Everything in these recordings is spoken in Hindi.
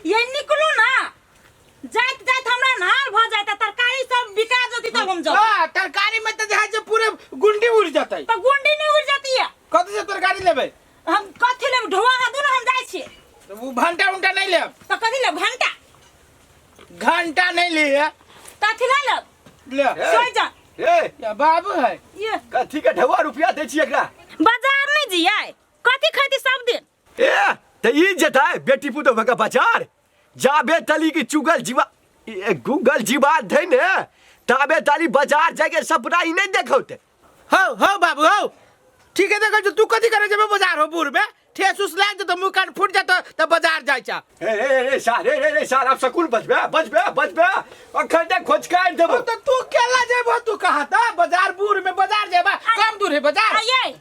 ये निकलू ना जात जात हमरा नाल भ जाता तरकारी सब बिका जती तब हम जाओ। हां तरकारी में तो जहां से पूरे गुंडी उड़ जाता है। तो गुंडी नहीं उड़ जाती है। कथि से तरकारी लेबे? हम कथि लेब ढोवा हादू ना हम जाय छी। तो वो घंटा उंटा नहीं लेब। तो कथि लेब घंटा? घंटा नहीं लिए। कथि ला लेब? ले सोई जा। ए या बाबू है। ये कथी के ढवा रुपया दे छी एकरा? बाजार नहीं जिया कथि खाती सब दिन। ए त ई जताय बेटी पुतो भका बाजार जाबे तली की चुगल जीवा गूगल जीवा धै ने ताबे ताली बाजार जाके सपना ही नहीं देखौते। हो बाबू हो ठीक है देखो तू कथि करे जब बाजार हो बूर में ठेस उस लाग तो मुंह कान फूट जाता तो बाजार जाय छा। ए सार अब सकूल बचबे अखंडे खोज के देबो। तो तू केला जेबो तू कहा था बाजार बूर में बाजार जेबा कम दूर है बाजार। ये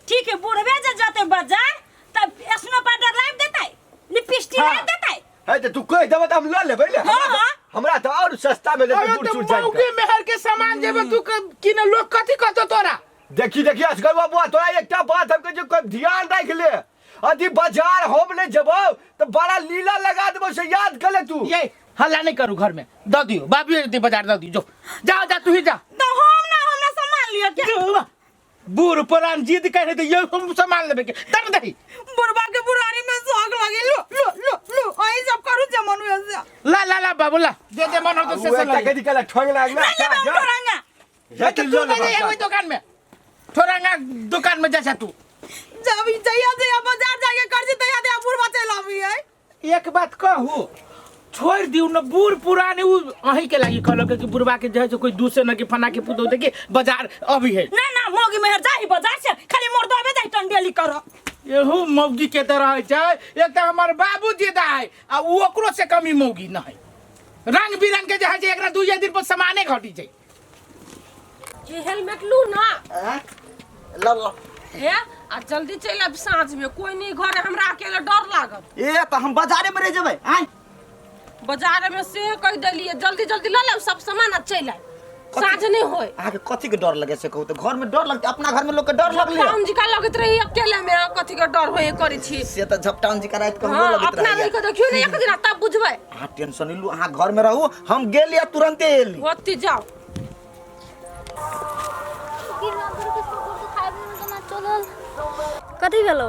ठीक है बुढ़वे जे जाते बाजार तब स्नो पाउडर लाइव देता है लिपस्टिक लाइव देता है। है तो तू कह देबो त हम ल लेबै ले। हमरा तो और सस्ता में देबो दूर छूट जाए। मौगी मेहर के सामान जेबो तू किने लोग कथि कहतो तोरा। देखी असगर बाबू तोरा एकटा बात हमके जो ध्यान रख ले अभी बाजार हम नहीं जबो तो बड़ा लीला लगा देबो से याद कर ले तू। ये हल्ला नहीं करू घर में दो दियो बाबू दे बाजार दो दियो जा तू ही जा। तो हम ना हमरा सामान लियो क्या? बूढ़ पुरान जिद करे तो ये हम सामान लेबे के दर दही बुढ़वा के बुरानी में शौक लगे लो आई सब करू जमन वैसे ला बाबू ला दे मन हो तो से ला कदी कला ठोंग लागना जा तू नहीं है दुकान में ठोरंगा दुकान में जा तू जब जया बाजार जाके कर दया दया बुढ़वा चला भी है। एक बात कहू छोड़ दियो न बूढ़ पुराने उ अही के लागी कहलो कि बुढ़वा के जे कोई दूसरे न के फना के पुतो दे के बाजार अभी है ना मौगी मेहर जाही बाजार से खाली मोर दबे जाई टंडेली करो। एहू मौगी के तरह है छै एक त हमर बाबू जीदा है आ ओकरो से कमी मौगी न है रंग बिरंग के जे है एकरा दू दिन पर सामाने घटी छै। ये हेलमेट लू ना ल हे आ जल्दी चल अब साँझ में कोई नहीं घर हमरा अकेले डर लागत। ए त हम बाजारे में रह जेबै आय बाजार में से कह देलिए जल्दी ल ले सब सामान आ चल आए साँझ नहीं होए। आके कथि के डर लगे से कहू त घर में डर लगते अपना घर में लोग के डर लगले हम जी का लगत रही अकेले में कथि के डर होए करी छी से त झपटान जी का रात को हां लगत अपना रही नहीं के देखियो नहीं एक दिन तब बुझबै। हां टेंशन इलू हां घर में रहू हम गेलिया तुरंते एली होती जाओ कथी भेलो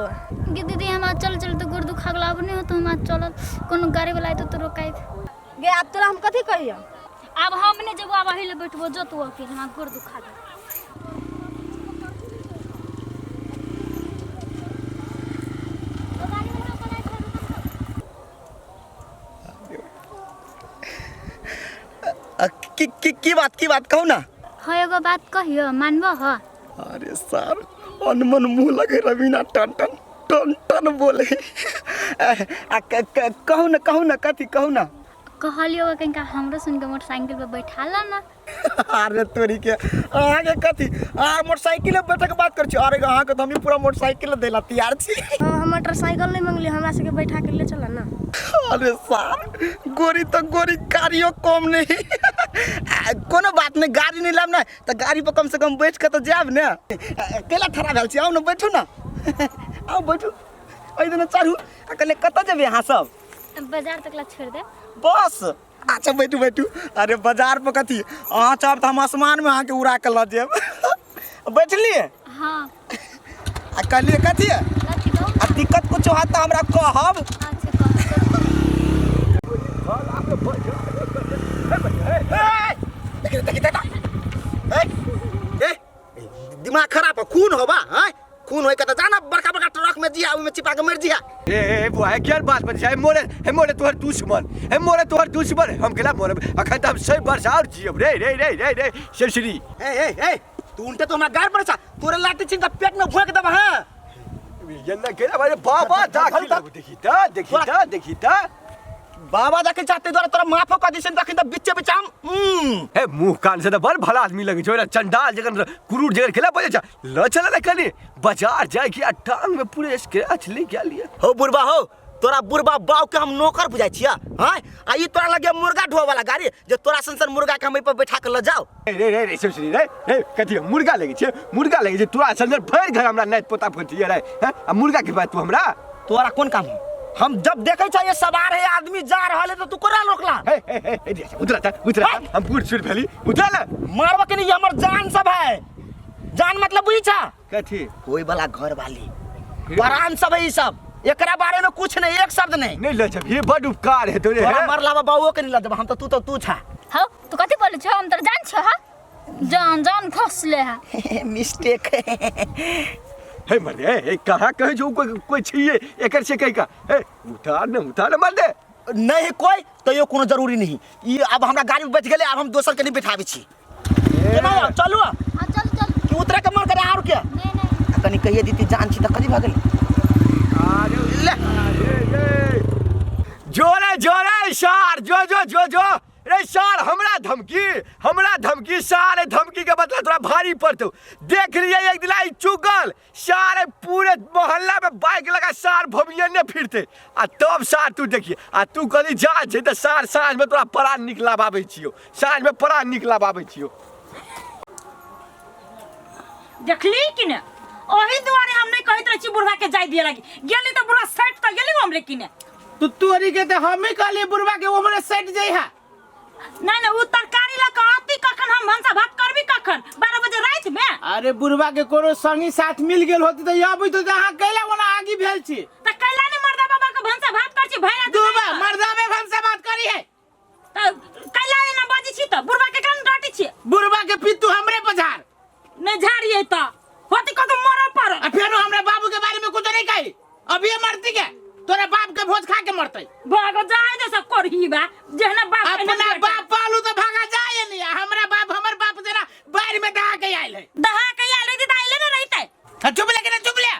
गे दीदी हम चल तो गोड़ दुखा गला अब नहीं हो तो हम चल कोनो गाड़ी वाला आइतो तो रोकाई गे अब तोरा हम कथि कहियो अब हम नहीं जब अब हिले बैठबो जो तू के हम गोड़ दुखा गला की बात कहू ना हो एगो बात कहियो मानबो ह। अरे सर अनमन मुंह लगे रवीना टन टन टन टन बोले कहू ना कथी कहू ना कहलियो कहीं हमरो सुन के मोटरसाइकिल पे बैठा ला ना। अरे तोरी के आगे कथी मोटरसाइकिल पे बैठे के बात कर छी। अरे अहाँ के हम पूरा मोटरसाइकिल देला तैयार छी। हम मोटरसाइकिल नहीं मांगली हमरा से के बैठा के ले चला ना। अरे सर गोरी तो गोरी गाड़ियों कम नहीं कोनो बात नहीं गाड़ी नहीं लाम ना तो गाड़ी पर कम से कम बैठ के तो जाब ना केला ठरा भेल छी आओ ना बैठू ना आओ बैठू ओइ दिन चढ़ू अकेले कत जेबे यहाँ सब बाजार तक ला छोड़ दे बस। अच्छा बैठू अरे बाजार पर कथी अहाँ चाहब तो हम आसमान में आके उड़ा के ल जेब बैठलिए हां आ कहलिए कथी है कथी दो आ दिक्कत कुछ होत त हमरा कहब। दिमाग खराब है खून होबा हैं खून होय के त जाना बड़का ट्रक में जिया में चिपा के मर जिया। ए बुआ क्या बात बन जाए मोरे तोहर दुश्मन हम केला मोरे अखन त हम 100 वर्ष और जियब रे शेरश्री। ए तू उल्टे तो हमरा गार पड़छा तोरे लाठी छिन का पेट में भोंक देबा हां ये ना केला बारे बाबा देखी ता बाबा जाके चाहते द्वारा तोरा माफो कर दिसन तखन त बिच्चे बिचाम हे मुंह कान से त बड़ भला आदमी लगे छोरा चंडाल जगन कुरूर जगन खेला बजे जा ल चला ले कनी बाजार जाए कि टांग में पूरे स्क्रैच ले क्या लिया हो बुढ़बा हो तोरा बुढ़बा बाव के हम नौकर बुझाई छिया हां आ ई तोरा लगे मुर्गा ढो वाला गाड़ी जे तोरा संसर मुर्गा के हम पे बैठा के ल जाओ रे सुसरी रे कथि मुर्गा लगे छै तोरा संसर भर घर हमरा नहीं पोता फटिया रे हां मुर्गा के बात तू हमरा तोरा कोन काम हम जब देखे चाहिए सवार है आदमी जा रहा है तो तू कोरा रोकला उतरा हम बूढ़ छुट भेली उतरा ना मारवा के नहीं हमर जान सब है जान मतलब बुझी छा कथी कोई वाला घर वाली प्राण सब है ई सब एकरा बारे में कुछ नहीं एक शब्द नहीं नहीं लजब ये बड़ उपकार है तोरे तोरा मरला बाबूओ के नहीं लजब हम तो तू छा हाँ तू कथी बोले छो हम तर जान छो हा जान जान फसले है मिस्टेक हे मरे ए कहा कहे जो कोई छिए एकर से कहि का ए उतार न मार दे नहीं कोई तो यो कोनो जरूरी नहीं ई अब हमरा गाड़ी में बैठ गेले अब हम दोसर के नहीं बैठाबे छी केना चलू हां चल चल कि उतरे के मन करे और क्या नहीं नहीं तनी कहिए दीदी जान छी त कदी भ गेल जोरे जोरे सार जो रे सार हमरा धमकी सारे धमकी के बदला थोड़ा भारी पड़तो देख लिए एक दिन आई चुगल सारे पूरे मोहल्ला में बाइक लगा सार भमियने फिरते आ तब सार तू देखिए आ तू कली जा छै त सार साँझ में तोरा प्राण निकलाबाबै छियो साँझ में प्राण निकलाबाबै छियो देखली कि ने ओही दुआरे हम नहीं कहत रही बुढ़वा के जाय दिए लगी गेली तो बुढ़वा सेट त गेली हमरे कि ने तू तोरी के तो हम ही कहली बुढ़वा के हमरे सेट जाई है नहीं नहीं उ तरकारी ला कहती कखन हम भंसा भात करबी कखन 12 बजे रात में अरे बुढ़वा के कोनो संगी साथ मिल गेल होती तो अभी तो जहाँ कैला वना आगे भेल छी त कैला ने मर्दा बाबा के भंसा भात कर छी भैया दुबा मर्दा में भंसा बात करी है त कैला ने बाजी छी त बुढ़वा के कान डाटी छी बुढ़वा के पित्तू हमरे पझार नहीं झाड़िए त होती को तो मर पर फिर हमरा बाबू के बारे में कुछ नहीं कही अभी मरती के तोरा बाप के भोज खा के मरते भागो जाए दे सब करही बा जेहना बाप के अपना बाप पालू तो भागा जाए नहीं हमरा बाप हमर बाप तेरा बाहर में दहा के आइल है दहा के आइल दी आइले न रहते चुप ले के चुप ले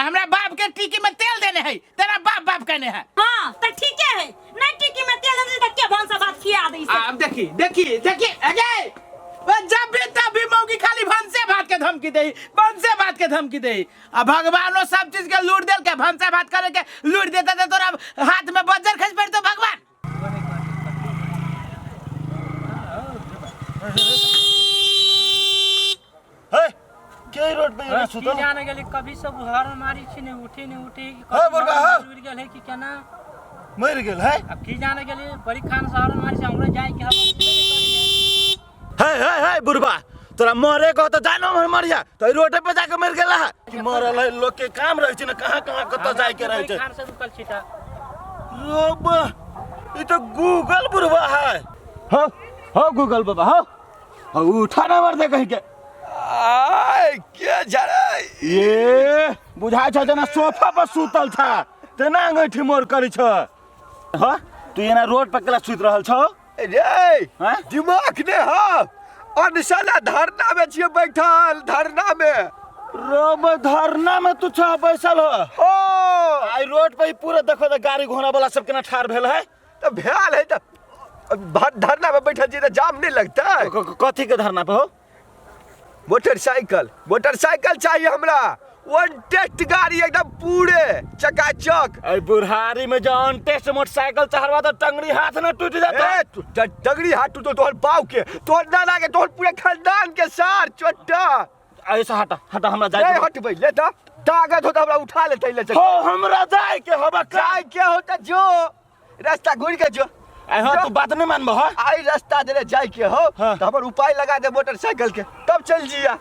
हमरा बाप के टिकी में तेल देने है तेरा बाप कहने है हां त ठीक है नहीं टिकी में तेल दे के भंसा भात खिया दे अब देखी अजय जब भी तभी मौगी खाली भंसे भात के धमकी दे भंसे भात के धमकी दे अब भगवानो सब चीज के लूट देल के भंसे भात करे के लूट देता तो तोरा हाथ में बज्जर खस पड़तो भगवान हे के रोड पे ये सुतो जाने गेली कभी सब हॉर्न मारी छी ने उठे कि हे बुढ़वा हे गिर गेल है कि केना मर गेल है अब की जाने गेली बड़ी खान से हॉर्न मारी छी हमरा जाय के हे बुढ़वा तोरा मरे को तो जानो हमर मर जा तो रोड पे जाके मर गेला है मरल है लोग के काम रह छै न कहां कत जाय के रह छै खान से रुकल छी त रोब ई तो गूगल बुढ़वा है हो गूगल बाबा हो उठा ना मार दे कहीं के आय क्या जा रे ये बुझाय छ जना सोफा पर सुतल था तेना अंगठी मोर करी छ ह तू एना रोड पर केला सुत रहल छ रे दिमाग ने हां और साला धरना में छिए बैठल धरना में रोब धरना में तू छ बैसल हो आई रोड पे पूरा देखो तो गाड़ी घोड़ा वाला सब केना ठार भेल है तो भेल है तो धरना में बैठल छी तो जाम नहीं लगता कथी के धरना पे हो मोटरसाइकिल चाहिए हमरा वन टेस्ट गाड़ी एकदम पूरे चकाचक आई बुढ़ारी में जौन टेस्ट मोटरसाइकिल चढ़वा तो टंगड़ी हाथ न टूट जाता टंगड़ी हाथ टूटो तोहर पाव के तोहर नाना के तोहर पूरे खानदान के सार चोट्टा ऐसा हटा हमरा जाय नहीं हटबै ले त ताकत होता हमरा उठा लेते ले हो हमरा जाय के होबा काय के होता जो रास्ता घुर के जो आई हां तू बात नहीं मानबो हो आई रास्ता दे जाय के हो तो हमर उपाय लगा दे मोटरसाइकिल के तब चल जिया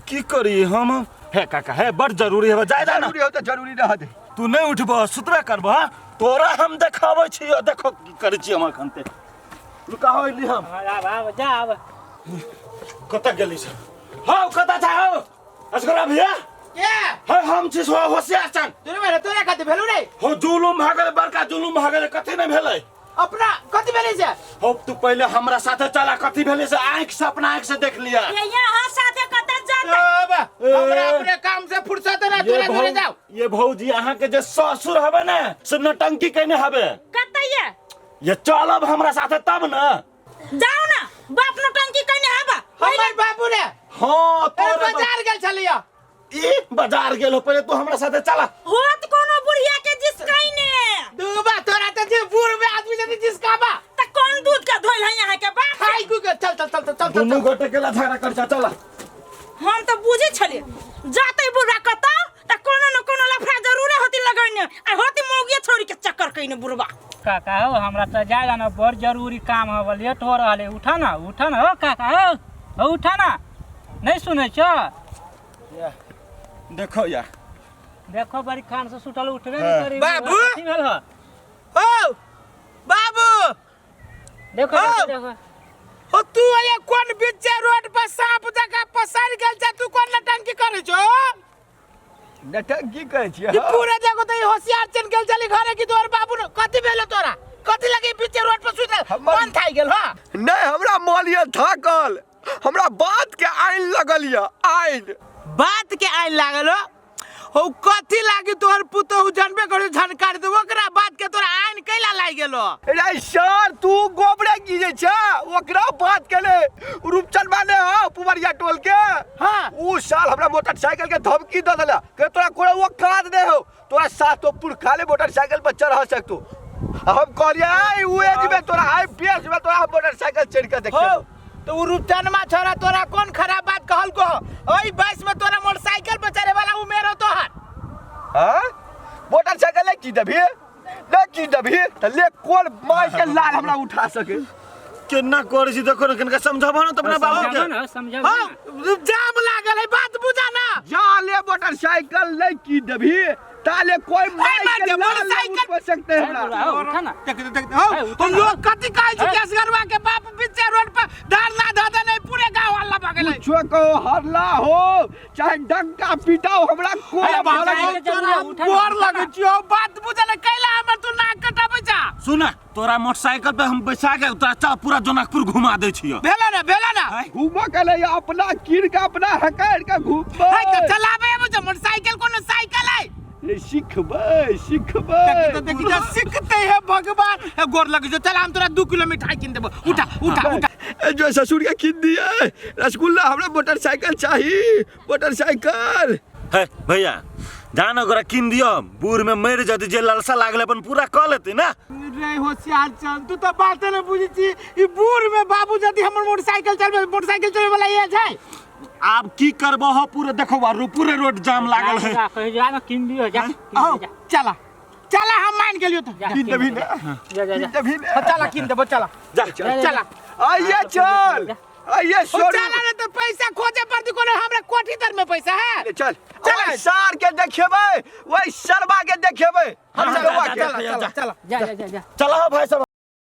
की करी हम है काका है बड़ जरूरी है जाय ना जरूरी हो तो जरूरी रह दे तू नहीं उठबो सुतरा करबो तोरा हम देखाबै छी देखो की करै छी हमर खनते रुका होइली हम आब जा आब कत गेली छ हो कत छ हो असगरा भैया के है हम छी होशियार चन तोरा कते भेलु रे हो जुलुम भागले बड़का जुलुम भागले कथि नहीं भेलै अपना कथी भेलै से हो तू पहले हमरा साथे चला कथि भेलै से आंख से अपना आंख से देख लिया ये यहाँ साथे कत जाते हमरा अपने काम से फुर्सत ना तोरा घरे जाओ ये भौजी अहाँ के जे ससुर हबे ना से नटंकी कने हबे कतैया ये चलब हमरा साथे तब ना जाओ ना बाप नटंकी कने हबा हमर बाबू रे हां तोर तोरे बाजार गेल छलिया ई बाजार गेल हो पहले तू हमरा साथे चला होत कोनो बुढ़िया के जिसकाइने दुबा तोरा त जे बूढ़ में आदमी से जिसकाबा त कौन दूध का धोइल है यहाँ के बाप खाई गु के चल दुनु गोटे केला झगड़ा कर चला हम तो बुझे छले जाते बुढ़ा कत त कोनो न कोनो लफड़ा जरूर होती लगैने आ होती मौगिया छोड़ी के कहीं बुढ़वा काका हो हमरा तो जाएगा ना बड़ जरूरी काम है लेट हो रहा है उठा ना हो काका हो उठा ना नहीं सुने छो देखो या देखो बड़ी खान से सुतल उठबे नहीं करी बाबू! कथी भेल हो ओ बाबू देखो हाँ। देखो ओ तू ये कौन बीचे रोड पर सांप जगह पसर गेल छ तू कौन नटंकी करे छो नटंकी करे छियै ये पूरे देखो तो ये होशियार चल गेल चली घरे की तोर बाबू न कथी भेलो तोरा कथी लगी बीचे रोड पर सुतल मन थाई गेल हां नहीं हमरा मालिया थाकल हमरा बात के आइन लगल या आइन बात के आइन लागल हो कथी लागी तोहर पुतहु जानबे करे झनकार दे ओकरा बात के तोरा आइन कैला लाग गेलो रे सर तू गोबरे गिजे छ ओकरा बात के ले रूपचंद माने हो पुवरिया टोल के हां उ साल हमरा मोटरसाइकिल के धमकी द देला के तोरा कोई वो काट दे हो तोरा सातो पुरखा ले मोटरसाइकिल पर चढ़ सकतो हम कहलिए आई उ एज में तोरा आई पेस में तोरा मोटरसाइकिल चढ़ के देखियो हो तो उ रूपचंदमा छोरा तोरा कौन खराब बात कहल को ओई बस में तोरा मोटरसाइकिल पर चढ़े वाला उमेर हो तोहर हां मोटरसाइकिल ले की दबी त ले कोन माय के लाल हमरा उठा सके केना करे छी देखो न कनका समझाबो न त अपना बाबू के ना समझा हां जाम लागल है बात बुझा ना जा ले मोटरसाइकिल ले की दबी ताले कोई माय के मोटरसाइकिल पर सकते हैं हमरा उठा ना देख हो तो लोग कथी कहै छै केस गरवा के बाप बीचे रोड पर धरना धदा नहीं पूरे गांव हल्ला भगल है कुछो को हल्ला हो चाहे डंका पीटाओ हमरा कोई बोर लगे छियो बात बुझा ना कैला हमर तू नाक कटाबै जा सुन तोरा मोटरसाइकिल पे हम बैसा के तोरा चल पूरा जनकपुर घुमा दे छियो भेला ना घूम के ले अपना कीर के अपना हकार के घूम है तो चलाबे मुझे मोटरसाइकिल कोनो साइकिल है सिखबै देखी जा सीखते हैं भगवान गोर लगे जो चल हम तोरा 2 किलो मिठाई किन देबो उठा जो ससुर के किन दिया रसगुल्ला हमरा मोटरसाइकिल चाहिए मोटरसाइकिल है भैया जान ओकरा किन दियो बूढ़ में मर जति जे लालसा लागले अपन पूरा क लेते ना रे होशियार चल तू तो बात न बुझी छी ई बूढ़ में बाबू जति हमर मोटरसाइकिल चलबे वाला ये छै आप की करबो हो पूरे देखो पूरे रोड जाम लागल है कहीं जा ना किन दियो जा आओ चला हम मान गेलियो तो किन देबी ना जा देबी ना चला किन देबो चला चला आइए चल आइए चला ना तो पैसा खोजे पड़ती कोनो हमरा कोठी दर में पैसा है चल सार के देखेबै ओइ सरबा के देखेबै हम चला जा चला भाई सब